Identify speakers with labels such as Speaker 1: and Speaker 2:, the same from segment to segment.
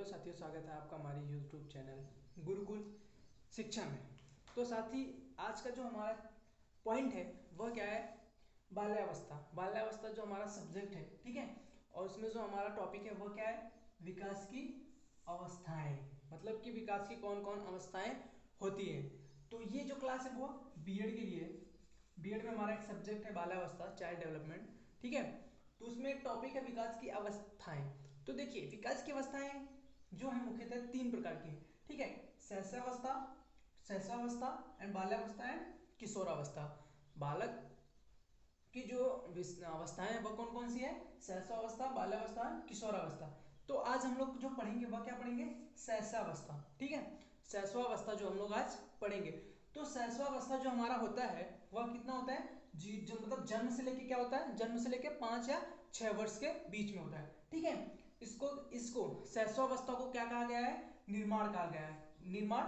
Speaker 1: साथियों, स्वागत है आपका हमारे YouTube चैनल गुरुकुल शिक्षा में। तो साथी, आज का जो हमारा पॉइंट है वह क्या है? बाल्यावस्था। बाल्यावस्था जो हमारा सब्जेक्ट है, ठीक है, और उसमें जो हमारा टॉपिक है वह क्या है? विकास की अवस्थाएं। मतलब कि विकास की कौन कौन अवस्थाएं होती है। तो ये जो क्लास है वो बीएड के लिए, बीएड में हमारा एक सब्जेक्ट है बाल्यावस्था, चाइल्ड डेवलपमेंट, ठीक है। तो उसमें एक टॉपिक है विकास की अवस्थाएं। तो देखिए, विकास की अवस्थाएं जो है मुख्यतः 3 प्रकार की हैं, ठीक है। शैशवावस्था, शैशवावस्था एंड बाल्यावस्था एंड किशोरावस्था। बालक की जो अवस्थाएं हैं वह कौन कौन सी है? शैशवावस्था, बाल्यावस्था, किशोरावस्था। तो आज हम लोग जो पढ़ेंगे वह क्या पढ़ेंगे? शैशवावस्था, ठीक है। शैशवावस्था जो हम लोग आज पढ़ेंगे। तो शैशवावस्था जो हमारा होता है वह कितना होता है? जी, जो मतलब जन्म से लेके क्या होता है? जन्म से लेके 5 या 6 वर्ष के बीच में होता है, ठीक है। इसको इसको शैशवावस्था को क्या कहा गया है? निर्माण कहा गया है, निर्माण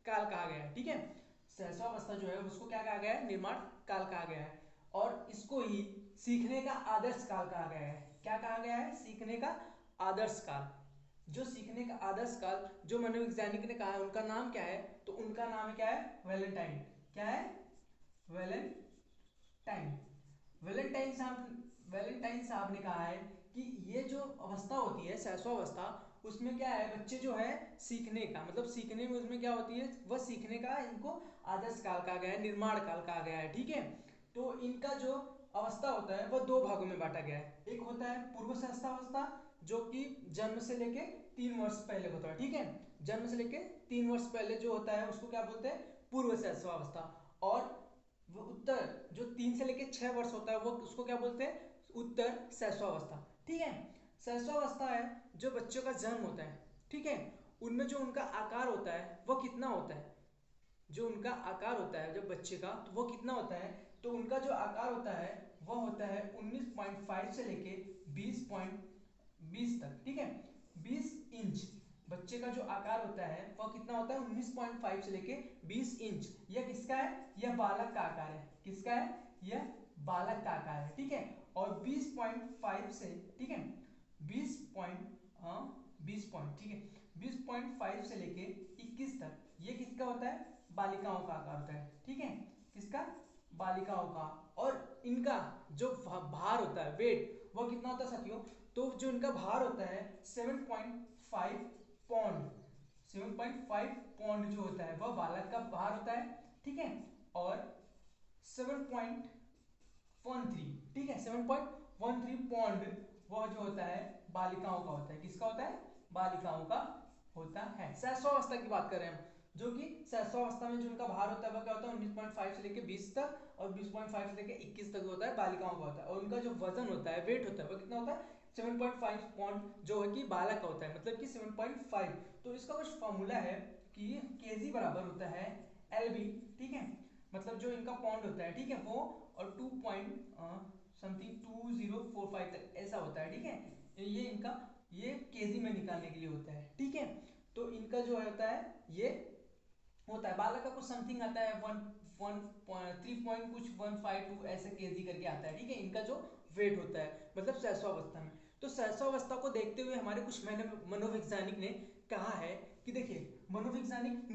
Speaker 1: काल कहा गया है, ठीक है। शैशवावस्था जो है उसको क्या कहा गया है? निर्माण काल कहा गया है। और इसको ही सीखने का आदर्श काल कहा गया है। क्या कहा गया है? सीखने का आदर्श काल। जो सीखने का आदर्श काल जो मनोवैज्ञानिक ने कहा है उनका नाम क्या है? तो उनका नाम है क्या है? वैलेंटाइन। क्या है? वैलेंटाइन। वैलेंटाइन साहब ने कहा है कि ये जो अवस्था होती है शैशवावस्था, उसमें क्या है? बच्चे जो है सीखने का मतलब सीखने में उसमें क्या होती है? वह सीखने का इनको आदर्श काल कहा गया है, निर्माण काल कहा गया है, ठीक है। तो इनका जो अवस्था होता है वह 2 भागों में बांटा गया है। एक होता है पूर्व शैशवावस्था, जो कि जन्म से लेके 3 वर्ष पहले होता है, ठीक है। जन्म से लेके 3 वर्ष पहले जो होता है उसको क्या बोलते हैं? पूर्व शैशवावस्था। और वो उत्तर जो 3 से लेके 6 वर्ष होता है वो उसको क्या बोलते हैं? उत्तर शैशवावस्था, ठीक है। शैशवावस्था है जो बच्चों का जन्म होता है, ठीक है। उनमें जो उनका आकार होता है वो कितना होता है? जो उनका आकार होता है जब बच्चे का, तो वो कितना होता है? तो उनका जो आकार होता है वह होता है 19.5 से लेके 20 तक, ठीक है। 20 इंच बच्चे का जो आकार होता है वह कितना होता है? 19.5 से लेके 20 इंच। यह किसका है? यह बालक का आकार है। किसका है? यह बालक का आकार है, ठीक है। और 20.5 से, ठीक है, 20 पॉइंट, हाँ 20 पॉइंट, ठीक है, 20.5 से लेके 21 तक ये किसका होता है? बालिकाओं का आकार होता है, ठीक है। किसका? बालिकाओं का। और इनका जो भार होता है, वेट, वो कितना होता है साथियों? तो जो इनका भार होता है 7.5 पौंड, 7.5 पौंड जो होता है वह बालक का भार होता है, ठीक है। और 7.13, ठीक है, 7.13 पौंड वह जो होता है बालिकाओं का होता है। किसका होता है? बालिकाओं का होता है। शैशवावस्था की बात कर रहे हैं हम, जो कि शैशवावस्था में जो उनका भार होता है वह क्या होता है? 19.5 से लेके 20 तक, और 20.5 से लेके 21 तक होता है बालिकाओं का होता है। और उनका जो वजन होता है, वेट होता है, वह कितना होता है? 7.5 पौंड जो है कि बालक का होता है, मतलब कि 7.5। तो इसका कुछ फॉर्मूला है कि केजी बराबर होता है एलबी, ठीक है। मतलब जो इनका पौंड होता है, ठीक है, वो और 2 पॉइंट समथिंग 2045 तक ऐसा होता है, ठीक है। ये इनका ये केजी में निकालने के लिए होता है, ठीक है। तो इनका जो होता है ये होता है बालक का कुछ समथिंग आता है 3 पॉइंट कुछ 152 ऐसे केजी करके आता है, ठीक है। इनका जो वेट होता है मतलब शैशवावस्था में। तो शैशवावस्था को देखते हुए हमारे कुछ मनोवैज्ञानिक ने कहा है कि देखिए, मनोवैज्ञानिक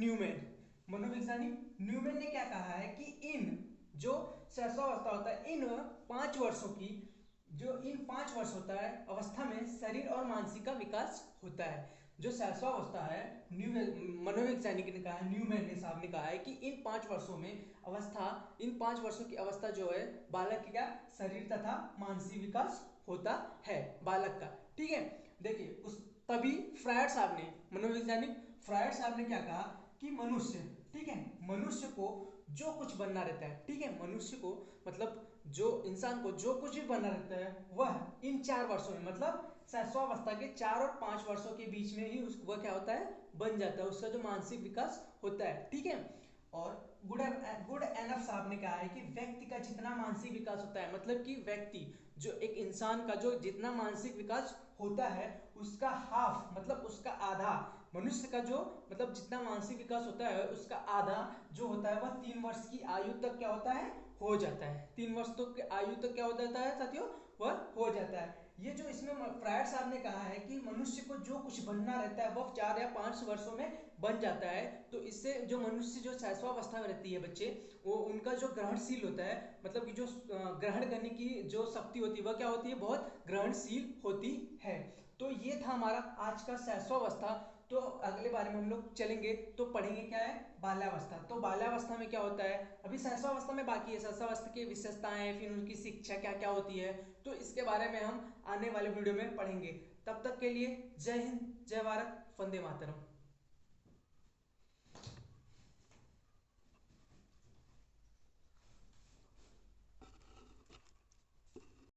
Speaker 1: न्यूमैन ने क्या कहा है कि इन जो शैशवावस्था होता है, इन 5 वर्षों की जो इन 5 वर्ष होता है अवस्था में शरीर और मानसिक का विकास होता है। जो शैशवावस्था है, मनोवैज्ञानिक ने कहा है, न्यूमैन ने साहब ने कहा है कि इन 5 वर्षों में अवस्था, इन 5 वर्षों की अवस्था जो है बालक का शरीर तथा मानसिक विकास होता है बालक का, ठीक है। देखिए उस तभी फ्रायड साहब ने, मनोवैज्ञानिक फ्रायड साहब ने क्या कहा कि मनुष्य, ठीक है, मनुष्य को जो कुछ बनना रहता है, ठीक है, मनुष्य को मतलब जो इंसान को जो कुछ भी बनना रहता है वह इन 4 वर्षों में मतलब शैशवावस्था के 4 और 5 वर्षों के बीच में ही उस वह क्या होता है? बन जाता है, उसका जो मानसिक विकास होता है, ठीक है। और गुड एनफ साहब ने कहा है कि व्यक्ति का जितना मानसिक विकास होता है, मतलब कि व्यक्ति जो एक इंसान का जो जितना मानसिक विकास होता है उसका हाफ मतलब उसका आधा, मनुष्य का जो मतलब जितना मानसिक विकास होता है उसका आधा जो होता है वह 3 वर्ष की आयु तक क्या होता है? हो जाता है। 3 वर्ष तक की आयु तक क्या हो जाता है साथियों? वह हो जाता है। ये जो इसमें फ्रायड साहब ने कहा है कि मनुष्य को जो कुछ बनना रहता है वह 4 या 5 वर्षों में बन जाता है। तो इससे जो मनुष्य जो शैशवावस्था में रहती है बच्चे, वो उनका जो ग्रहणशील होता है, मतलब कि जो ग्रहण करने की जो शक्ति होती है वह क्या होती है, बहुत ग्रहणशील होती है। तो ये था हमारा आज का शैशवावस्था। तो अगले बारे में हम लोग चलेंगे तो पढ़ेंगे क्या है, बाल्यावस्था। तो बाल्यावस्था में क्या होता है, अभी शैशवावस्था में बाकी है, शैशवावस्था की विशेषताएं, फिर उनकी शिक्षा क्या क्या होती है, तो इसके बारे में हम आने वाले वीडियो में पढ़ेंगे। तब तक के लिए जय हिंद, जय भारत, वंदे मातरम।